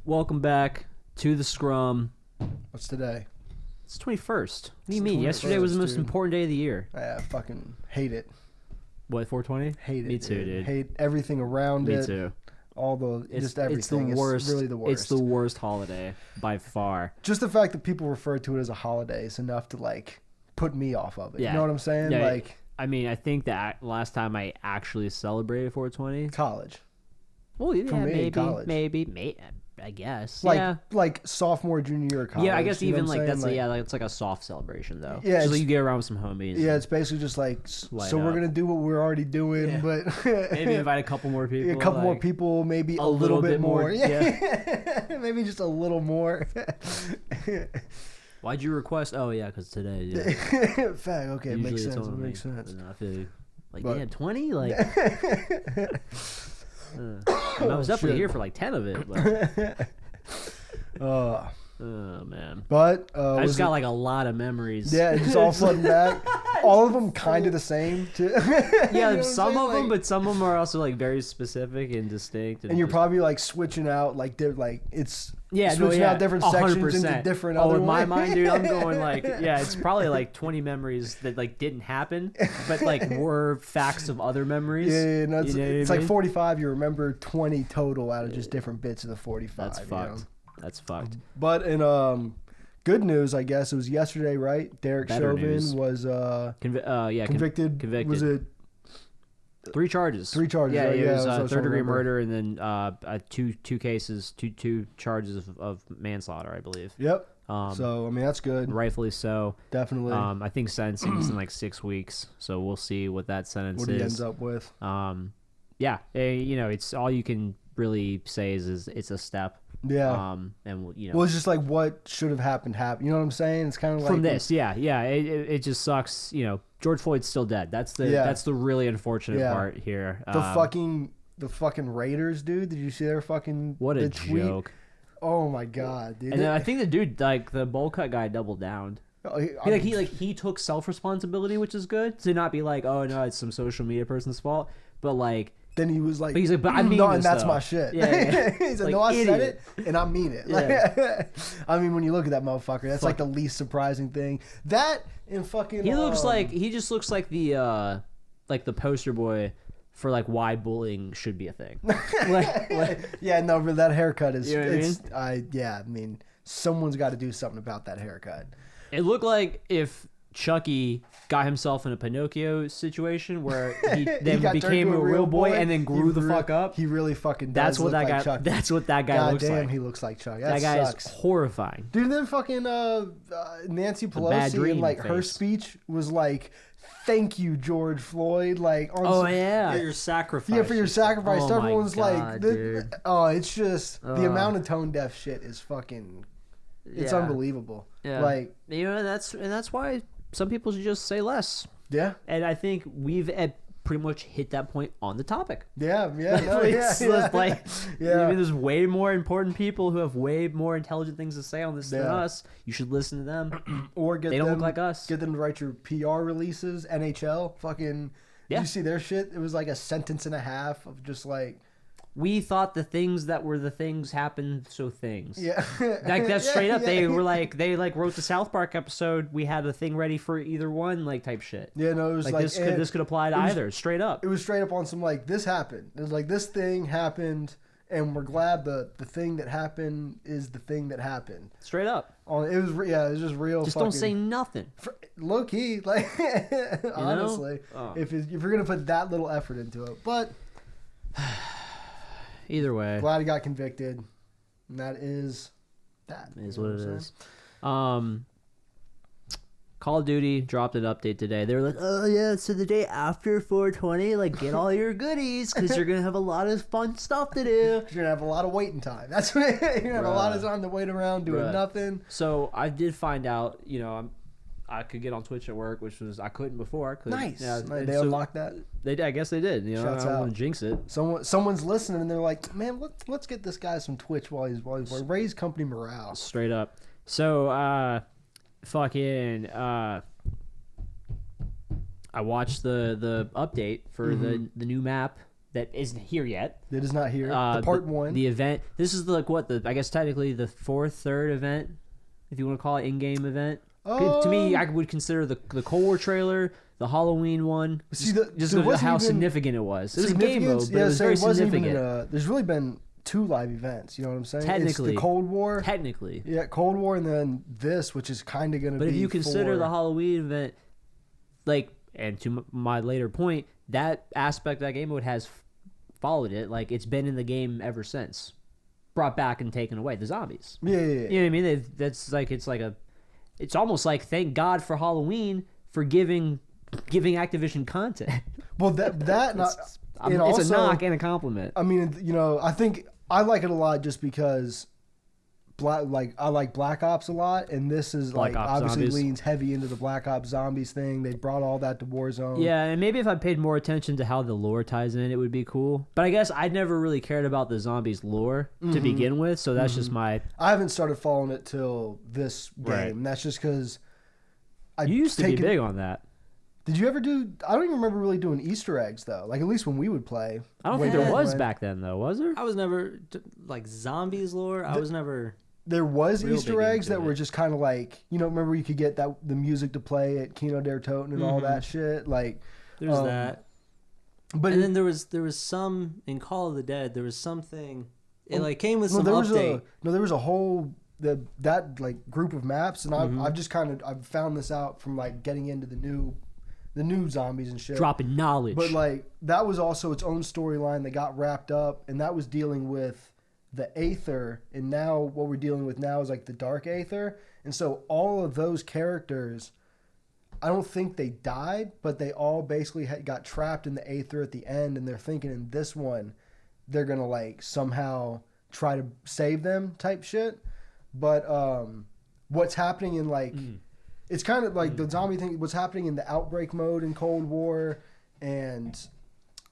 Welcome back to the Scrum. What's today? It's 21st. What do you mean? Yesterday was the most important day of the year. I fucking hate it. What, 420? Hate it. Me too, dude. Hate everything around it. Me too. All the just everything. It's the worst. It's really the worst. It's the worst holiday by far. Just the fact that people refer to it as a holiday is enough to like put me off of it. Yeah. You know what I'm saying? Yeah, like, I mean, I think that last time I actually celebrated 420. college. Well, yeah, For me, maybe, I guess. Like, yeah. like sophomore, junior year of college. Yeah, I guess you know even what I'm like that's saying? like it's like a soft celebration though. Yeah, just like you get around with some homies. Yeah, it's basically just like Light so we're up. gonna do what we're already doing, Yeah. but maybe invite a couple more people. a couple more like, people, maybe a little bit more. Yeah, maybe just a little more. Why'd you request? Oh yeah, because today. Yeah. Fact. Okay, it makes sense. It makes sense. I feel like But- damn 20. Like I was definitely here for like 10 of it. But, oh man. But I just got like a lot of memories. Yeah, it's all flooding back. All of them kind of the same. Too. Yeah, You know what some I'm of saying? them, but some of them are also like very specific and distinct. And you're just- probably like switching out like they're like it's yeah, switching out different sections 100%. into different. Oh, other in my ones. mind, dude, I'm going like, yeah, it's probably like 20 memories that like didn't happen, but like were facts of other memories. Yeah, no, it's, You know what I it's like mean? 45. You remember 20 total out of just different bits of the 45. That's you fucked. know? That's fucked. But in good news, I guess it was yesterday, right? Derek Better Chauvin news. was Convicted. Was it 3 charges. 3 charges? Yeah, right? it was that's what I third degree remember. murder and then two cases, two charges of manslaughter, I believe. Yep. So So I mean that's good. rightfully so. Definitely. I think sentencing is in like 6 weeks, so we'll see what that sentence What is. he ends up with. Yeah, you know, it's all you can really say is it's a step. Yeah. And you know, Well, it's just like what should have happened. You know what I'm saying? It's kind of like from this, yeah, it just sucks. You know, George Floyd's still dead. That's the really unfortunate part here. the fucking Raiders, dude. Did you see their fucking What a the tweet? joke. Oh my god, dude. And then I think the dude, like the bowl cut guy, doubled down. He took self responsibility, which is good to not be like, oh no, it's some social media person's fault, but like. Then he was like, but I mean no, this, and that's though. my shit. Yeah. He said, Like, no, I said idiot. it, and I mean it. Yeah. I mean, when you look at that motherfucker, that's like the least surprising thing. That and fucking. He just looks like the poster boy for like why bullying should be a thing. Yeah, no, but that haircut is. You know what I mean, someone's got to do something about that haircut. It looked like if Chucky got himself in a Pinocchio situation where he then got became turned a to real boy and then grew the fuck up. He really fucking does. That's what look that like guy. Chucky. That's what that guy God looks damn, like. he looks like Chucky. That guy sucks. is horrifying. Dude, then fucking Nancy bad Pelosi dream in like her face. speech was like, "Thank you, George Floyd." Like, on Oh some- yeah, your sacrifice. yeah, for your sacrifice. Oh, my Everyone's God, like, dude. "Oh, it's just the amount of tone deaf shit is fucking, it's Yeah. unbelievable." Yeah. Like, you know, that's why some people should just say less. yeah, And I think we've pretty much hit that point on the topic. yeah, no, yeah, It's yeah. like, Yeah. I mean, there's way more important people who have way more intelligent things to say on this than Yeah. us. You should listen to them. Or get They them, don't look like us. Get them to write your PR releases. NHL, fucking. Yeah. Did you see their shit? It was like a sentence and a half of just like, We thought the things that were the things happened, so things. yeah, Like that's Yeah, straight up. yeah. They were like, they wrote the South Park episode. We had a thing ready for either one, like type shit. Yeah, no, it was Like, like, this could apply to it was- either. Straight up. It was straight up on some like, this happened. It was like, this thing happened, and we're glad the thing that happened is the thing that happened. Straight up. It was just real. Just fucking, don't say nothing. low key, like honestly, Oh. if you're gonna put that little effort into it, but Either way. glad he got convicted, and that is that. It is You know what it I'm is. Call of Duty dropped an update today. They were like, oh yeah, so the day after 420, like get all your goodies because you're gonna have a lot of fun stuff to do. You're gonna have a lot of waiting time. That's what you're gonna have a lot of Bruh. time to wait around doing Bruh. nothing. So I did find out, you know, I could get on Twitch at work, which was I couldn't before. Nice. Yeah, They and so unlocked that. I guess they did. You know, Shouts I don't out. want to jinx it. Someone's listening and they're like, man, let's get this guy some Twitch while he's raise company morale. Straight up. So I watched the update for the new map that isn't here yet. It is not here. The part 1. The event. This is like what I guess technically the third event, if you want to call it in-game event. To me, I would consider the Cold War trailer, the Halloween one, just how significant it was. It was a game mode, but it was very significant. There's really been 2 live events. You know what I'm saying? Technically, it's the Cold War. Technically, yeah, Cold War, and then this, which is kind of going to be. But if you consider the Halloween event, like, and to my later point, that aspect of that game mode has followed it. Like, it's been in the game ever since, brought back and taken away the zombies. Yeah. You know what I mean? It's almost like thank God for Halloween for giving Activision content. Well, it's a knock and a compliment. I mean, I think I like it a lot just because I like Black Ops a lot, and this is obviously leans heavy into the Black Ops Zombies thing. They brought all that to Warzone. Yeah, and maybe if I paid more attention to how the lore ties in, it would be cool. But I guess I never really cared about the zombies lore to begin with, so that's just my... I haven't started following it till this game. Right. And that's just because... You used to be big on that. Did you ever do... I don't even remember really doing Easter eggs, though. Like, at least when we would play. I don't think there was back then, though, was there? I was never... Like, zombies lore, I was never... There was Easter eggs that were just kind of like, remember you could get the music to play at Kino der Toten and all that shit. Like, there's that. But and then there was some in Call of the Dead. There was something. It came with some update. There was a whole that like group of maps, and I've just I've found this out from like getting into the new zombies and shit. Dropping knowledge. But like that was also its own storyline that got wrapped up, and that was dealing with the Aether, and now what we're dealing with now is like the Dark Aether. And so all of those characters, I don't think they died, but they all basically got trapped in the Aether at the end, and they're thinking in this one they're gonna like somehow try to save them type shit. But what's happening in like it's kind of like the zombie thing, what's happening in the Outbreak mode in Cold War, and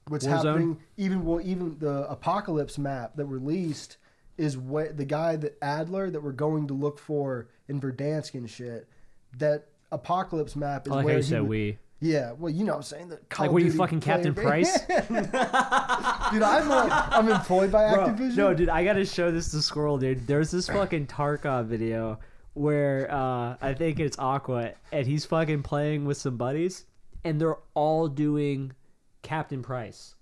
what's Warzone? happening, even the Apocalypse map that released is what the guy that Adler that we're going to look for in Verdansk and shit. That Apocalypse map is where you said we. Yeah, well, you know what I'm saying. Like, were you fucking Captain Price? Dude, I'm employed by Activision. No, dude, I gotta show this to Squirrel, dude. There's this fucking Tarkov video where I think it's Aqua, and he's fucking playing with some buddies, and they're all doing Captain Price.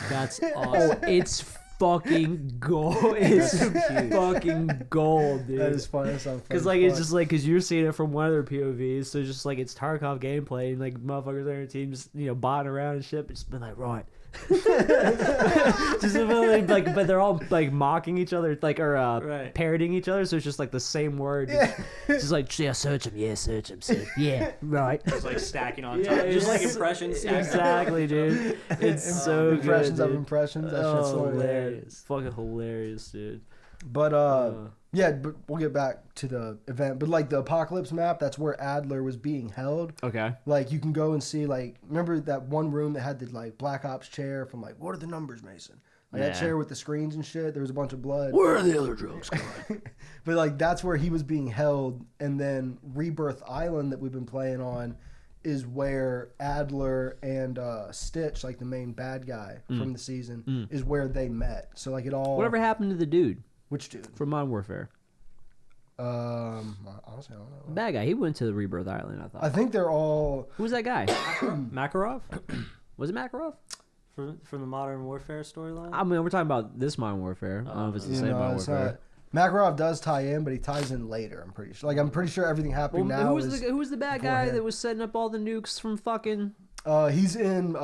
That's awesome. It's fucking gold. It's fucking gold, dude. That is fun. That sounds fun. Because like it's just like because you're seeing it from one of their POVs, so just like it's Tarkov gameplay and like motherfuckers on your team just botting around and shit, but just been like right. Just really, like, but they're all like mocking each other, like or parroting each other, so it's just like the same word. Just like search him, search him, yeah, right. It's like stacking on top, just like impressions. Exactly, dude. It's so impressions good, of impressions. That shit's hilarious, fucking hilarious, dude. But yeah, but we'll get back to the event. But like the Apocalypse map, that's where Adler was being held. Okay. Like you can go and see, like, remember that one room that had the like Black Ops chair from like, what are the numbers, Mason? Like that chair with the screens and shit. There was a bunch of blood. Where are the other drugs going? But like that's where he was being held, and then Rebirth Island that we've been playing on is where Adler and Stitch, like the main bad guy from the season, is where they met. So like it all. Whatever happened to the dude? Which dude? From Modern Warfare. Honestly, I don't know. Bad guy. He went to the Rebirth Island, I thought. I think they're all. Who was that guy? Makarov? Was it Makarov? From the Modern Warfare storyline? I mean, we're talking about this Modern Warfare. I don't know if it's the same Modern Warfare. Makarov does tie in, but he ties in later, I'm pretty sure. Like, I'm pretty sure everything happening now who was the bad guy that was setting up all the nukes from fucking... He's in,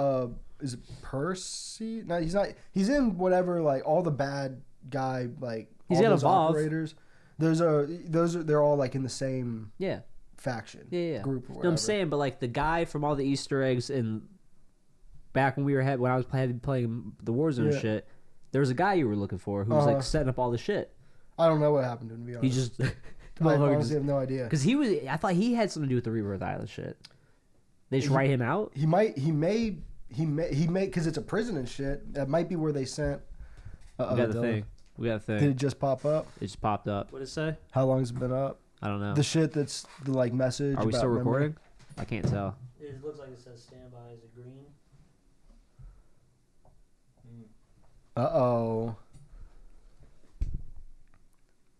is it Percy? No, he's not. He's in whatever, like, all the bad guy, like, he's all got those Evolve. operators. They're all, like, in the same faction. Group or whatever. No, I'm saying, but, like, the guy from all the Easter eggs and back when I was playing the Warzone shit, there was a guy you were looking for who was, like, setting up all the shit. I don't know what happened to him, to be honest. He just... I honestly have no idea. Because I thought he had something to do with the Rebirth Island shit. They just write him out? He may, because it's a prison and shit. That might be where they sent... We got the thing. Did it just pop up? It just popped up. What did it say? How long has it been up? I don't know. The shit that's the, like, message. Are we about still memory? recording? I can't tell. It looks like it says standby. Is it green? Uh-oh.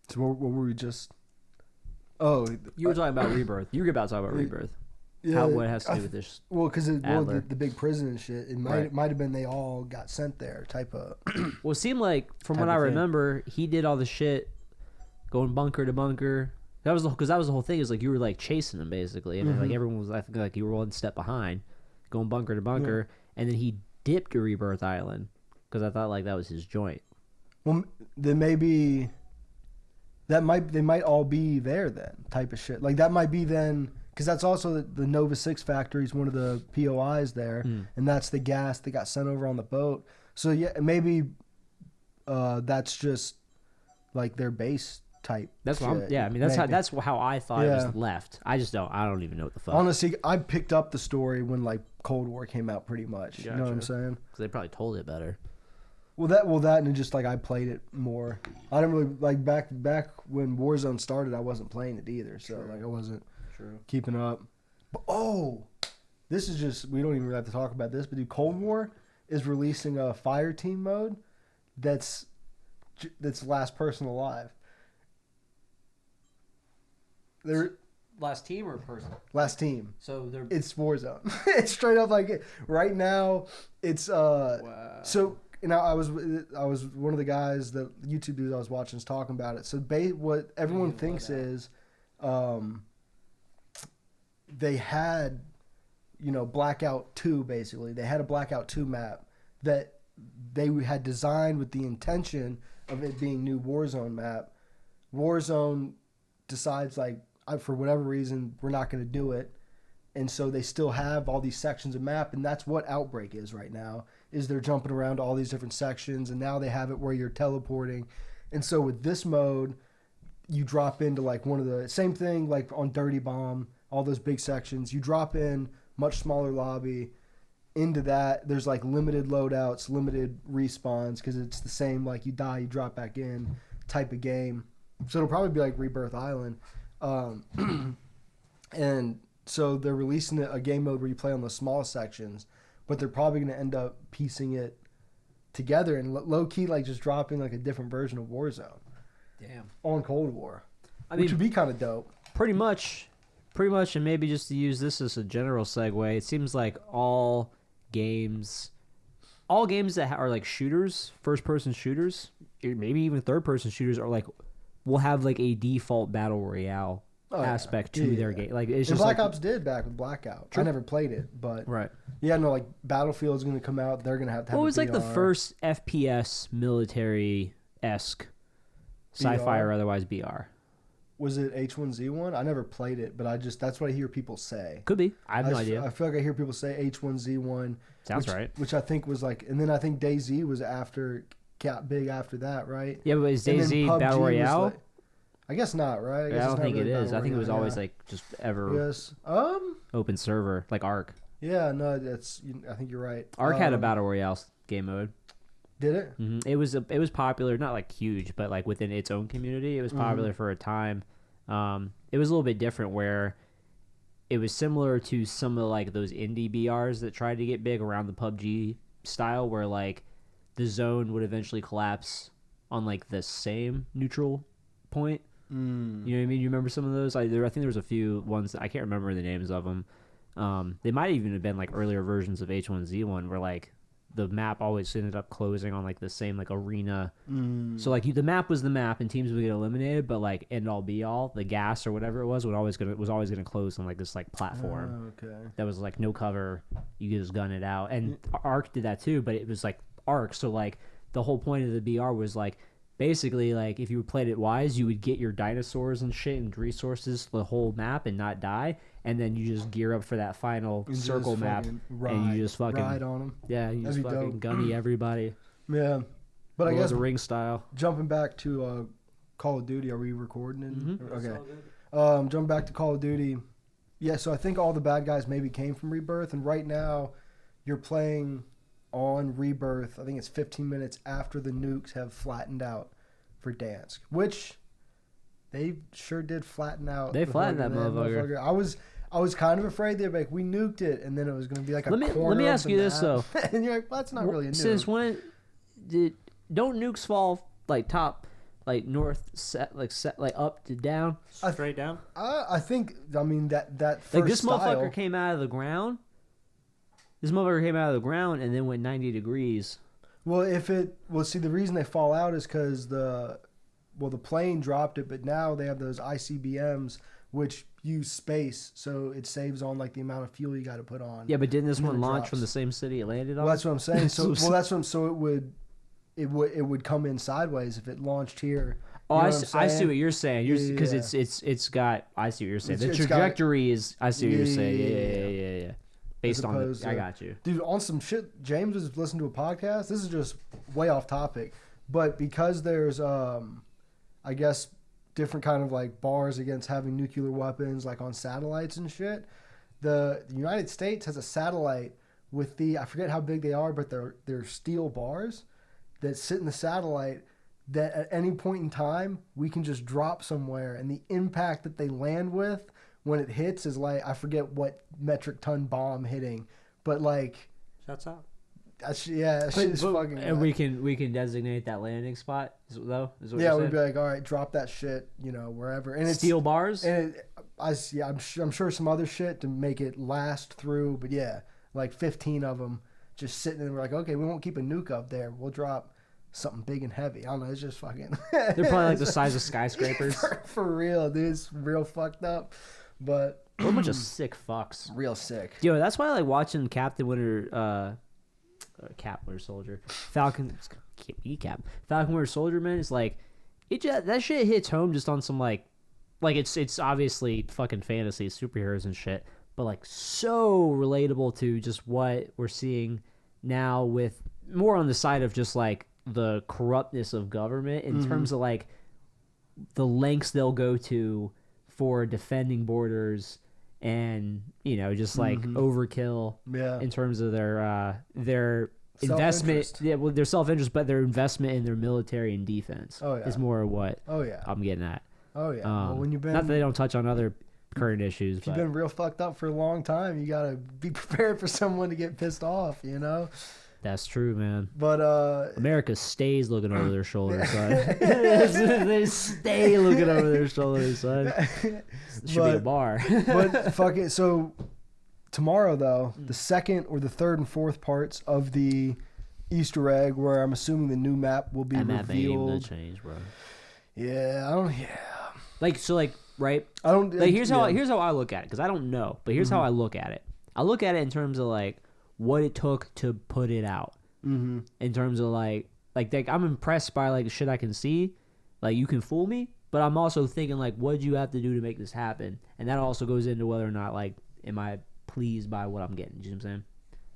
So what were we just... Oh. You were talking about Rebirth. You were about to talk about Rebirth. Yeah, What it has to do with this? Well, because Adler. the big prison and shit, it might have been they all got sent there type of... Well, it seemed like, from what I remember, he did all the shit, going bunker to bunker. That was because that was the whole thing. Is like you were like chasing him basically, and like everyone was, I think, like you were one step behind, going bunker to bunker, and then he dipped to Rebirth Island because I thought like that was his joint. Well, then maybe they might all be there then type of shit. Like that might be then, because that's also the Nova 6 factory is one of the POIs there, and that's the gas that got sent over on the boat. So yeah, maybe that's just like their base type. That's what I'm, yeah. I mean, that's how I thought it was left. I don't even know what the fuck. Honestly, I picked up the story when like Cold War came out, pretty much. Gotcha. You know what I'm saying? Because they probably told it better. Well, that, and just like I played it more. I didn't really like back when Warzone started. I wasn't playing it either, so like I wasn't keeping up. But this is just, we don't even have to talk about this. But dude, Cold War is releasing a fire team mode that's last person alive. Last team or person? Last team. So it's Warzone. It's straight up like it. Right now. It's wow. So you know I was one of the guys, the YouTube dudes I was watching, is talking about it. So what everyone thinks is, they had, Blackout 2 basically. They had a Blackout 2 map that they had designed with the intention of it being new Warzone map. Warzone decides like, for whatever reason, we're not going to do it. And so they still have all these sections of map, and that's what Outbreak is right now, is they're jumping around to all these different sections, and now they have it where you're teleporting. And so with this mode, you drop into like one of the, same thing like on Dirty Bomb, all those big sections, you drop in, much smaller lobby, into that, there's like limited loadouts, limited respawns, because it's the same, like you die, you drop back in type of game. So it'll probably be like Rebirth Island. And so they're releasing a game mode where you play on the small sections, but they're probably going to end up piecing it together and low key like just dropping like a different version of Warzone. Damn. On Cold War, which would be kind of dope. Pretty much, and maybe just to use this as a general segue, it seems like all games that are like shooters, first-person shooters, maybe even third-person shooters, are like, will have like a default battle royale aspect to their game. Like it's and just Black like, Ops did back with Blackout. I never played it, but like Battlefield's going to come out. They're going to have. What was like the first FPS military-esque sci-fi or otherwise BR? Was it H1Z1? I never played it, but that's what I hear people say. Could be. I have no idea. I feel like I hear people say H1Z1. Sounds right. Which I think was like, and then I think DayZ was big after that, right? Yeah, but is DayZ Battle Royale? Like, I guess not, right? I don't think it is. I think it was always like just ever open server, like Ark. Yeah, no, I think you're right. Ark had a Battle Royale game mode. Did it? Mm-hmm. It was popular, not like huge, but like within its own community, it was popular for a time. It was a little bit different where it was similar to some of like those indie BRs that tried to get big around the PUBG style, where like the zone would eventually collapse on like the same neutral point. You know what I mean? You remember some of those? I think there was a few ones that I can't remember the names of them. They might even have been like earlier versions of H1Z1 where like the map always ended up closing on like the same like arena. So like the map was the map and teams would get eliminated, but like end all be all, the gas or whatever it was always gonna close on like this like platform. That was like no cover. You could just gun it out. And Ark did that too, but it was like Ark. So like the whole point of the BR was like basically like if you played it wise, you would get your dinosaurs and shit and resources the whole map and not die. And then you just gear up for that final circle map, and you just fucking ride on them. Yeah, you just fucking gunny everybody. Yeah, but Lord I guess the Ring style. Jumping back to Call of Duty, are we recording? Okay. Jumping back to Call of Duty. Yeah, so I think all the bad guys maybe came from Rebirth, and right now you're playing on Rebirth. I think it's 15 minutes after the nukes have flattened out for Dansk, which they sure did flatten out. They flattened that motherfucker. I was kind of afraid they'd be like, we nuked it, and then it was going to be like a corner. Let me ask you this though. And you're like, well, that's not really a nuke. Since when don't nukes fall like top, like north, set like up to down, straight down? I think, I mean, that first like this style, motherfucker came out of the ground. This motherfucker came out of the ground and then went 90 degrees. See, the reason they fall out is because the plane dropped it, but now they have those ICBMs which use space, so it saves on like the amount of fuel you got to put on. Yeah, but didn't this one launch drops from the same city it landed on? Well, that's what I'm saying. So, it would come in sideways if it launched here. Oh, I see what you're saying. Because it's got. I see what you're saying. The trajectory is. I see what you're saying. Yeah. Based on the, I got you, dude. On some shit, James was listening to a podcast. This is just way off topic, but because there's, I guess, different kind of like bars against having nuclear weapons, like on satellites and shit. The United States has a satellite with I forget how big they are, but they're steel bars that sit in the satellite that at any point in time we can just drop somewhere, and the impact that they land with when it hits is like, I forget what metric ton bomb hitting, but like, shuts out. Shit's fucking. And we can designate that landing spot is what we'd be like, all right, drop that shit, wherever. And it's steel bars. And I'm sure some other shit to make it last through, but yeah, like 15 of them just sitting there. We're like, okay, we won't keep a nuke up there. We'll drop something big and heavy. I don't know. It's just fucking. They're probably like the size of skyscrapers. For real, dude. It's real fucked up. But what a bunch of sick fucks. Real sick. Yo, that's why I like watching Captain Winter Soldier. Falcon Winter Soldier, man, is like that shit hits home just on some like it's obviously fucking fantasy superheroes and shit, but like so relatable to just what we're seeing now, with more on the side of just like the corruptness of government in terms of like the lengths they'll go to for defending borders and just like overkill in terms of their investment, their self-interest, but their investment in their military and defense is more of what I'm getting at. Well, when you've been, not that they don't touch on other current issues, but you've been real fucked up for a long time, you gotta be prepared for someone to get pissed off. That's true, man. But America stays looking over their shoulders, son. They stay looking over their shoulders, son. Should be a bar. But fuck it. So tomorrow, though, the second or the third and fourth parts of the Easter egg, where I'm assuming the new map will be revealed. That ain't gonna change, bro. Yeah, I don't. Yeah. Right. I don't. Here's how I look at it, because I don't know, but here's how I look at it. I look at it in terms of like what it took to put it out. In terms of like I'm impressed by like the shit I can see. Like, you can fool me, but I'm also thinking like, what did you have to do to make this happen? And that also goes into whether or not like, am I pleased by what I'm getting? You know what I'm saying?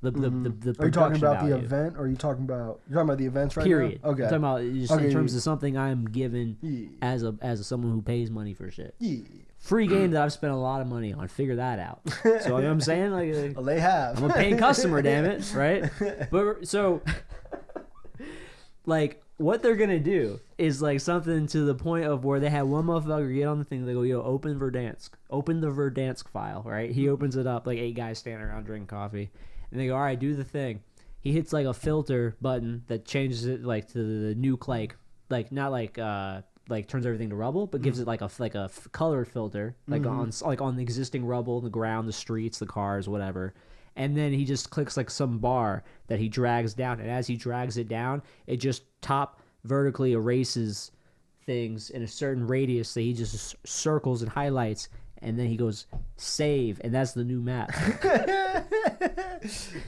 The are you talking about value. the event, or are you talking about the events right Period. now? Okay. I'm talking about just in terms of something I'm given as someone who pays money for shit. Yeah. Free game that I've spent a lot of money on. Figure that out. So you know what I'm saying? Like, well, they have. I'm a paying customer, damn it, right? But so, like, what they're gonna do is like something to the point of where they had one motherfucker get on the thing. They go, "Yo, open Verdansk. Open the Verdansk file." Right? He opens it up, like 8 guys standing around drinking coffee, and they go, "All right, do the thing." He hits like a filter button that changes it like to the nuke, like not like turns everything to rubble, but gives it like a color filter, like on the existing rubble, the ground, the streets, the cars, whatever. And then he just clicks like some bar that he drags down, and as he drags it down, it just top vertically erases things in a certain radius that he just circles and highlights, and then he goes save, and that's the new map.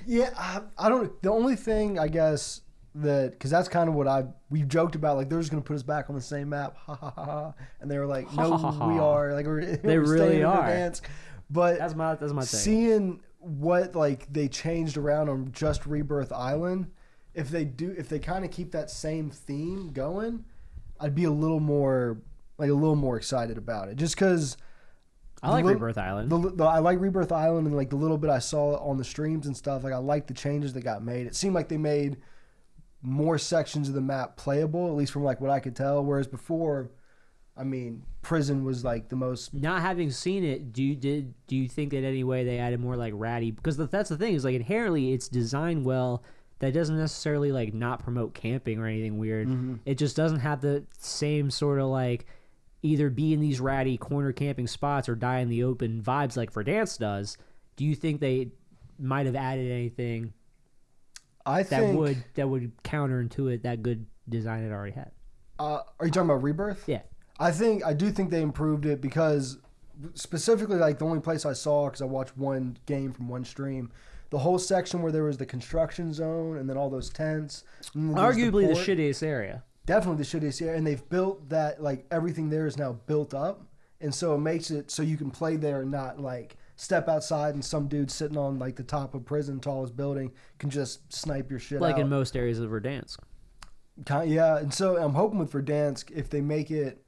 Yeah, I don't. The only thing I guess that, because that's kind of what we've joked about, like they're just gonna put us back on the same map, ha ha ha, ha. And they were like, no, we are, like they really are. Advance. But that's my thing. Seeing what like they changed around on just Rebirth Island, if they kind of keep that same theme going, I'd be a little more excited about it, just because. I like Rebirth Island. I like Rebirth Island, and like the little bit I saw on the streams and stuff, like I like the changes that got made. It seemed like they made more sections of the map playable, at least from like what I could tell. Whereas before, I mean, prison was like the most. Not having seen it, do you think that anyway they added more like ratty? Because that's the thing, is like inherently it's designed well that doesn't necessarily like not promote camping or anything weird. It just doesn't have the same sort of like either be in these ratty corner camping spots or die in the open vibes like Verdansk does. Do you think they might have added anything that would counter into it that good design it already had? Are you talking about Rebirth? Yeah. I do think they improved it because specifically like the only place I saw, because I watched one game from one stream, the whole section where there was the construction zone and then all those tents. Arguably the shittiest area. Definitely the shittiest area. And they've built that, like everything there is now built up. And so it makes it so you can play there and not like step outside and some dude sitting on like the top of prison tallest building can just snipe your shit like out. in most areas of Verdansk. Yeah, and so I'm hoping with Verdansk, if they make it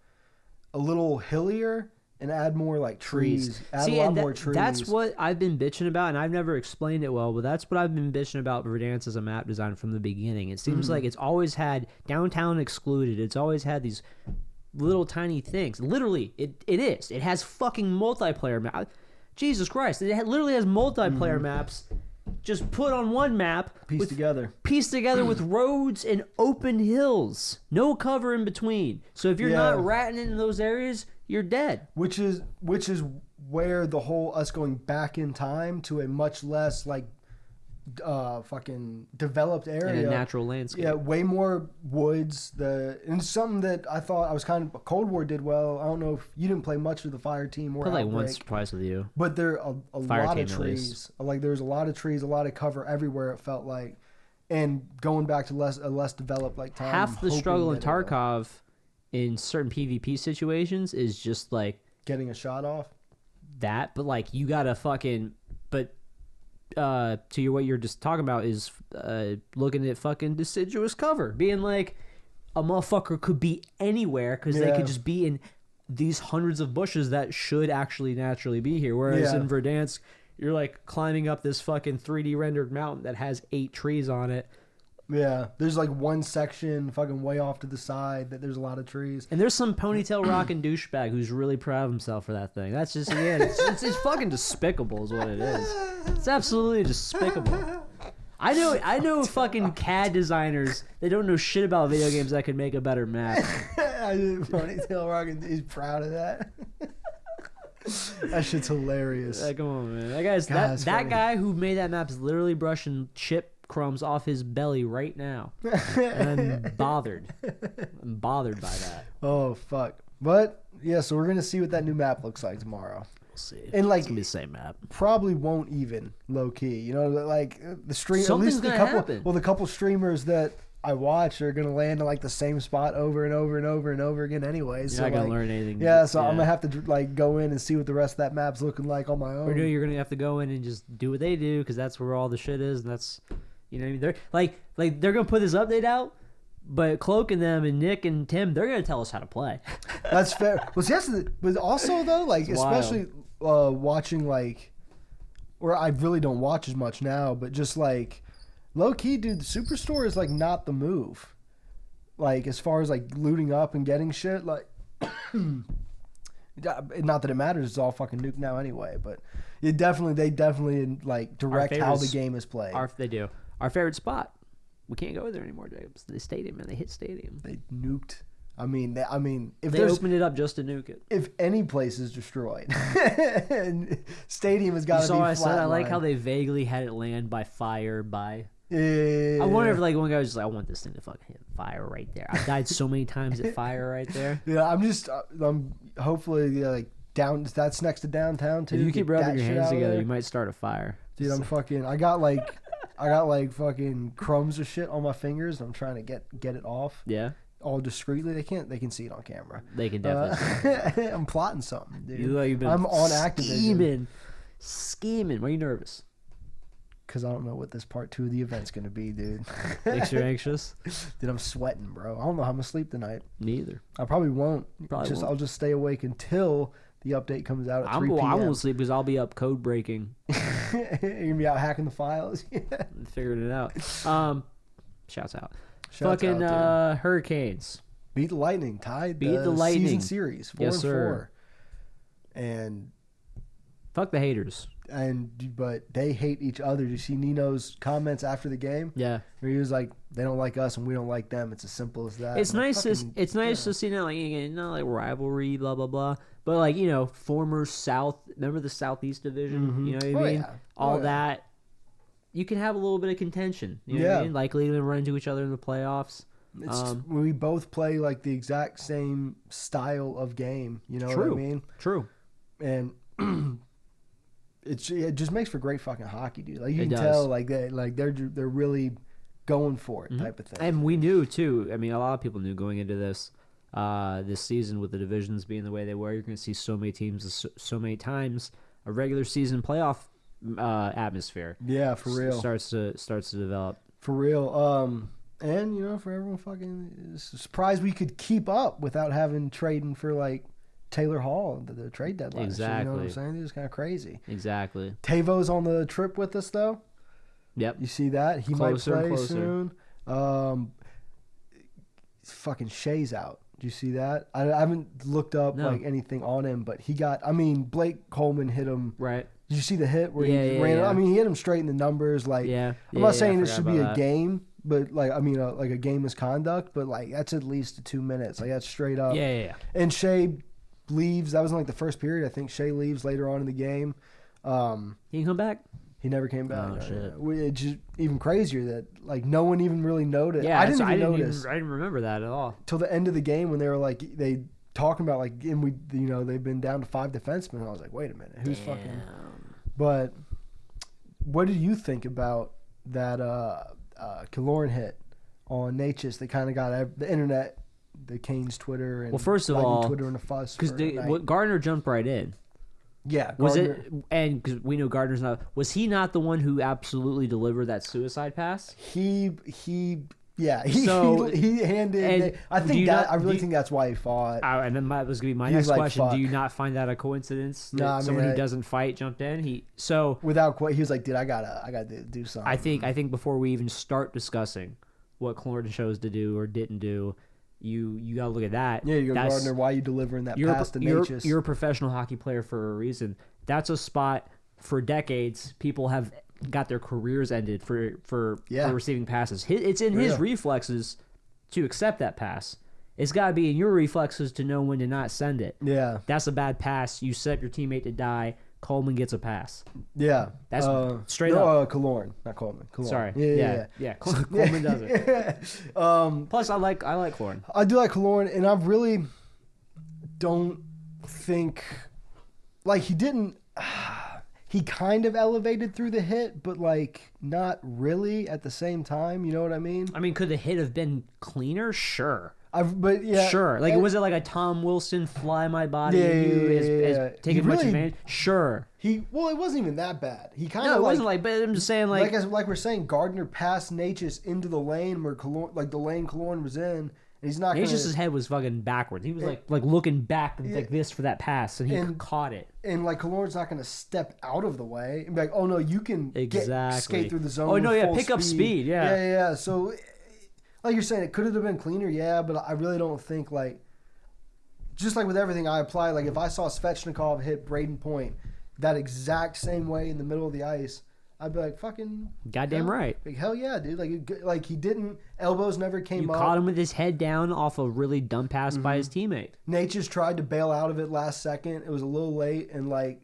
a little hillier and add more like trees, add a lot more trees. That's what I've been bitching about, and I've never explained it well, but that's what I've been bitching about Verdansk as a map design from the beginning. It seems like it's always had downtown excluded. It's always had these little tiny things. Literally, it is. It has fucking multiplayer map. Jesus Christ, literally has multiplayer maps just put on one map. Pieced together with roads and open hills. No cover in between. So if you're not ratting in those areas, you're dead. Which is where the whole us going back in time to a much less like fucking developed area. In a natural landscape. Yeah, way more woods. And something that I thought I was kind of Cold War did well. I don't know if you didn't play much of the Fire Team or like Outbreak, once or twice with you. but there are a lot of trees. Like there's a lot of trees, a lot of cover everywhere. It felt like, and going back to a less developed like time. Half the struggle in Tarkov in certain PvP situations is just like getting a shot off. That, but like you gotta fucking to what you're just talking about is looking at fucking deciduous cover, being like a motherfucker could be anywhere because they could just be in these hundreds of bushes that should actually naturally be here. Whereas in Verdansk, you're like climbing up this fucking 3D rendered mountain that has 8 trees on it. Yeah, there's like one section fucking way off to the side that there's a lot of trees. And there's some ponytail rocking douchebag who's really proud of himself for that thing. That's just, again, it's fucking despicable is what it is. It's absolutely despicable. I know fucking CAD designers that don't know shit about video games that could make a better map. Ponytail rocking, he's proud of that. That shit's hilarious. Come on, man. That guy who made that map is literally brushing chip crumbs off his belly right now. And I'm bothered. I'm bothered by that. Oh, fuck. But, yeah, so we're going to see what that new map looks like tomorrow. We'll see. And, like, it's going to be the same map. Probably won't even, low-key. You know, like, the stream... Something's going to happen. Well, the couple streamers that I watch are going to land in, like, the same spot over and over and over and over again anyways. You're not going to learn anything. Yeah, so I'm going to have to, like, go in and see what the rest of that map's looking like on my own. Or you're going to have to go in and just do what they do because that's where all the shit is, and that's... You know, they're like they're gonna put this update out, but Cloak and them and Nick and Tim, they're gonna tell us how to play. That's fair. Well, yes, but also though, like it's especially watching like, or I really don't watch as much now, but just like low key, dude, the Superstore is like not the move. Like as far as like looting up and getting shit, like not that it matters, it's all fucking nuke now anyway. But they definitely like direct how the game is played. They do. Our favorite spot. We can't go there anymore, Jacobs. The stadium, man. They hit stadium. They nuked. I mean, if they opened it up just to nuke it. If any place is destroyed, stadium has got to be flatlined. I said I like how they vaguely had it land by fire. Yeah. I wonder if like one guy was just like, I want this thing to fucking hit fire right there. I've died so many times at fire right there. Yeah, I'm hopefully like down. That's next to downtown too. If you keep rubbing your hands together, you might start a fire. Dude, I got like fucking crumbs of shit on my fingers. And I'm trying to get it off. Yeah. All discreetly. They can see it on camera. They can definitely. I'm plotting something, dude. You've been I'm on Activision. Scheming. Why are you nervous? Because I don't know what this part 2 of the event's gonna be, dude. Makes you anxious? Dude, I'm sweating, bro. I don't know how I'm gonna sleep tonight. Neither. I probably won't. I'll just stay awake until the update comes out at 3 p.m. I won't sleep because I'll be up code breaking. You're gonna be out hacking the files. Figuring it out. Shouts out. Fucking Hurricanes. Beat the Lightning. Tied the Lightning season series 4-4. And fuck the haters. but they hate each other. Did you see Nino's comments after the game? Yeah. Where he was like, they don't like us and we don't like them. It's as simple as that. It's nice to to see that, like, again, not like rivalry, blah blah blah, but like, you know, former South. Remember the Southeast Division? Mm-hmm. You know what I mean? Yeah. All that. You can have a little bit of contention. You know what I mean? Likely to run into each other in the playoffs. We both play like the exact same style of game. You know what I mean? True. And it just makes for great fucking hockey, dude. Like you It can does. tell, like they're really going for it, type of thing. And we knew too. I mean, a lot of people knew going into this season with the divisions being the way they were. You're going to see so many teams, so many times a regular season playoff atmosphere. Yeah, for real. Starts to develop. For real. And you know, for everyone fucking, it's a surprise we could keep up without having trading for like Taylor Hall the trade deadline. Exactly. You know what I'm saying? It's kind of crazy. Exactly. Tavo's on the trip with us though. Yep. You see that? He Closer and might play closer. soon. Fucking Shea's out. Do you see that? I haven't looked up like anything on him, but he got. I mean, Blake Coleman hit him. Right. Did you see the hit where he Yeah, ran? yeah. I mean, he hit him straight in the numbers. Like, I'm not saying it should be a game, but like, I mean, like a game misconduct, but like that's at least 2 minutes. Like that's straight up. Yeah. And Shea leaves. That was in like the first period. I think Shea leaves later on in the game. He can come back. He never came back. Oh, shit. It's just even crazier that like no one even really noticed. Yeah, I didn't even notice I didn't remember that at all. till the end of the game when they were like they talking about like and we they've been down to 5 defensemen. I was like, wait a minute, who's fucking? But what did you think about that Killorn hit on Natchez? They kind of got the internet, the Canes Twitter, and first of Lightning all, Twitter and a fuss because Gardner jumped right in. Yeah, Was Gardner, it? And because we know Gardner's not. Was he not the one who absolutely delivered that suicide pass? He So- he handed. and I do think you that not- I really do you- think that's why he fought. And then that was going to be my He was next like, question. Do you fuck. not find that a coincidence that No, I mean, someone who doesn't fight jumped in? He he was like, dude, I gotta do something. I think before we even start discussing what Clorton chose to do or didn't do, you got to look at that. Yeah, you go, That's- Gardner. Why are you delivering that you're, pass to you're, Natchez? you're a professional hockey player for a reason. That's a spot for decades. People have got their careers ended for receiving passes. It's in his reflexes to accept that pass. It's got to be in your reflexes to know when to not send it. Yeah, That's a bad pass. You set your teammate to die. Coleman gets a pass. yeah. That's straight up. Killorn, not Coleman. Killorn. Sorry. Yeah. Coleman does it. Plus, I like Clorton. I do like Killorn, and I really don't think like he didn't. He kind of elevated through the hit, but like not really at the same time. You know what I mean? I mean, could the hit have been cleaner? Sure. But yeah, Sure. Like, and- was it like a Tom Wilson fly my body Yeah, at you yeah. as taking He much really- advantage? Sure. it wasn't even that bad. He kind No, of it wasn't like, but I'm just saying, like like we're saying, Gardner passed Natchez into the lane where Killorn, like the lane Killorn was in, and he's not. Natchez's head was fucking backwards. He was like looking back like this for that pass, and he caught it. And like Killorn's not going to step out of the way and be like, "Oh no, you can skate through the zone." Oh no, with yeah, full pick up speed, yeah. yeah. So, like you're saying, it could have been cleaner, yeah, but I really don't think like, just like with everything I apply, like if I saw Svechnikov hit Braden Point that exact same way in the middle of the ice, I'd be like, "Fucking Goddamn right." Like hell yeah, dude! Like he didn't, elbows never came You up. caught him with his head down off a really dumb pass by his teammate. Natchez tried to bail out of it last second. It was a little late, and like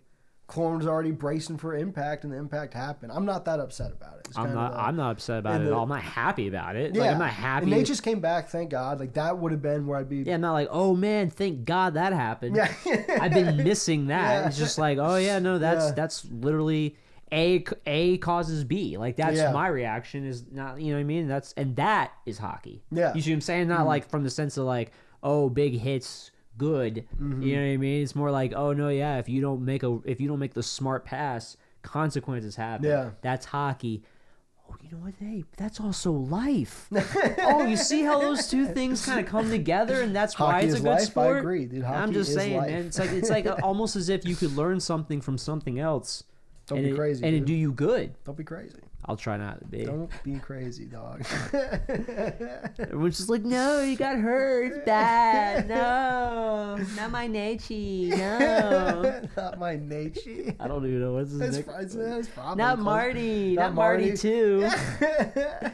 Clorn was already bracing for impact, and the impact happened. I'm not that upset about it. It's I'm not upset about it at all. I'm not happy about it. Yeah, Like, I'm not happy. And Natchez came back, thank God. Like that would have been where I'd be. Yeah, I'm not like, oh man, thank God that happened. Yeah. I've been missing that. Yeah. It's just like, oh yeah, no, that's literally A causes B. Like that's my reaction is not, you know what I mean? That is hockey. Yeah. You see what I'm saying? Not like from the sense of like, oh, big hits, good. You know what I mean? It's more like, oh no, yeah, if you don't make the smart pass, consequences happen. Yeah. That's hockey. Oh, you know what? Hey, that's also life. Oh, you see how those two things kind of come together, and that's why Hockey it's a is good life. sport. I agree, dude. Hockey I'm just is saying, life. man. It's like almost as if you could learn something from something else. Don't be crazy, and it dude. do you good. Don't be crazy. I'll try not to be. Don't be crazy, dog. Everyone's just like, no, you got hurt. It's bad. No, not my Nachi. No, Not my Nachi. I don't even know what's his name. That's probably Not close. Marty. Not Marty too.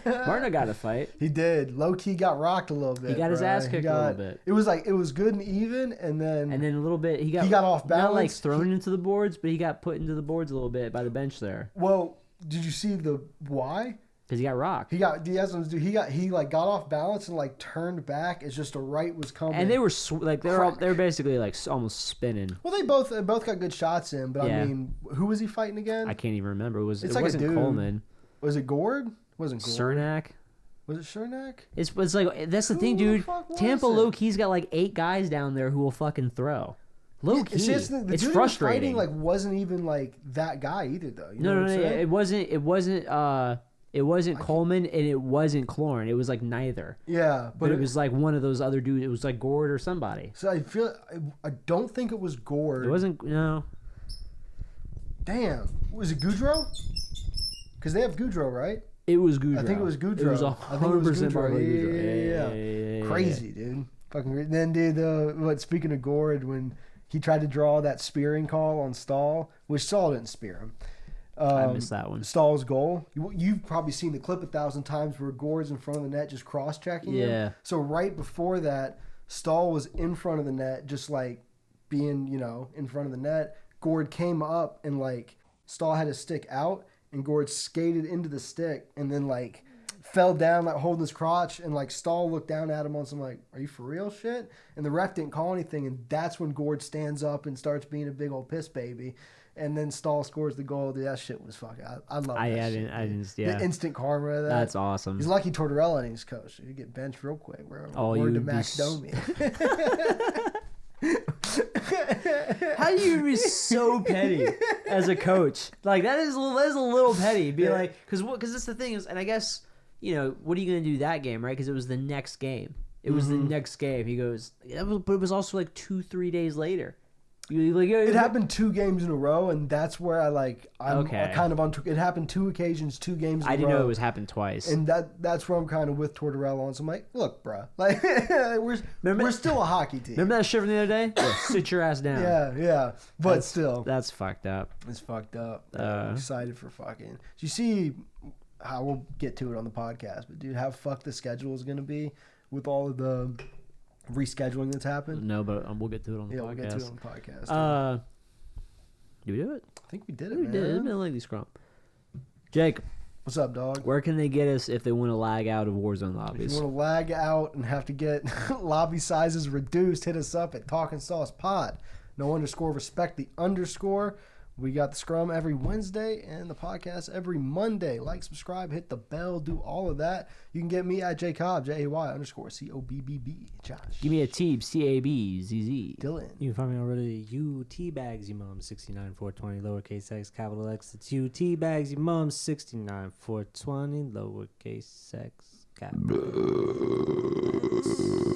Martin got a fight. He did. Low key got rocked a little bit. He got his ass kicked a little bit. It was like it was good and even, and then a little bit he got off balance. Not like thrown into the boards, but he got put into the boards a little bit by the bench there. Well, did you see the why? Because he got rocked. He like got off balance and like turned back as just a right was coming. And they were they were basically like almost spinning. Well, they both got good shots in, but Yeah. I mean, who was he fighting again? I can't even remember. It like wasn't a dude. Coleman. Was it Gord? Wasn't Gord? Cernak. Was it Cernak? It's like that's the Who thing, the dude. fuck was Tampa it? low key's got like 8 guys down there who will fucking throw. Low key, The it's dude who was frustrating. fighting, like wasn't even like that guy either, though. You No, know what I'm saying? it wasn't Coleman and it wasn't Clorn. It was like neither. Yeah, But it was like one of those other dudes. It was like Gord or somebody. So I don't think it was Gord. It wasn't. No. Damn, was it Goudreau? Because they have Goudreau, right? It was Goudreau. I think it was Goudreau. It was I think it was 100% Goudreau. Goudreau. Yeah. Crazy, dude. Fucking. Then dude, speaking of Gord, when he tried to draw that spearing call on Stahl, which Stahl didn't spear him. I missed that one. Stahl's goal. You've probably seen the clip 1,000 times where Gord's in front of the net just cross-checking him. Yeah. So right before that, Stahl was in front of the net, just like being, in front of the net. Gord came up and like Stahl had his stick out and Gord skated into the stick and then like fell down like holding his crotch and like Stahl looked down at him on some like, are you for real shit? And the ref didn't call anything and that's when Gord stands up and starts being a big old piss baby. And then Stahl scores the goal. Dude, that shit was fucking. I love that shit. I didn't. Yeah. The instant karma of that. That's awesome. He's lucky Tortorella ain't his coach. He'd get benched real quick. Oh, you to would be Max Domi. How do you be so petty as a coach? Like that is a little petty. Be like, because that's the thing is, and I guess what are you gonna do that game, right? Because it was the next game. It was the next game. He goes, but it was also like 2-3 days later. It happened 2 games in a row, and that's where I'm Okay. kind of on. It happened 2 occasions, 2 games in a row. I didn't know it was happened twice. And that's where I'm kind of with Tortorella on. So I'm like, look, bro, like we're still a hockey team. Remember that shit from the other day? Yeah, sit your ass down. Yeah, but still, That's fucked up. it's fucked up. I'm excited for fucking. You see how we'll get to it on the podcast, but dude, how fucked the schedule is gonna be with all of the rescheduling that's happened. No, but we'll get to it on the podcast. We'll get to it on the podcast. Did we do it? I think we did it, We man. did. It's been like these Scrum. Jake, What's up, dog? where can they get us if they want to lag out of Warzone If lobbies? you want to lag out and have to get lobby sizes reduced, hit us up at Talkin Sauce Pod. No _, respect the _. We got the Scrum every Wednesday and the podcast every Monday. Like, subscribe, hit the bell, do all of that. You can get me at JCobb, JAY_COBBB. Josh. Give me a Teeb, CABZZ. Dylan. You can find me already. UT bags, your mom 69420 lowercase x capital X. It's UT bags, your mom 69420 lowercase x capital X.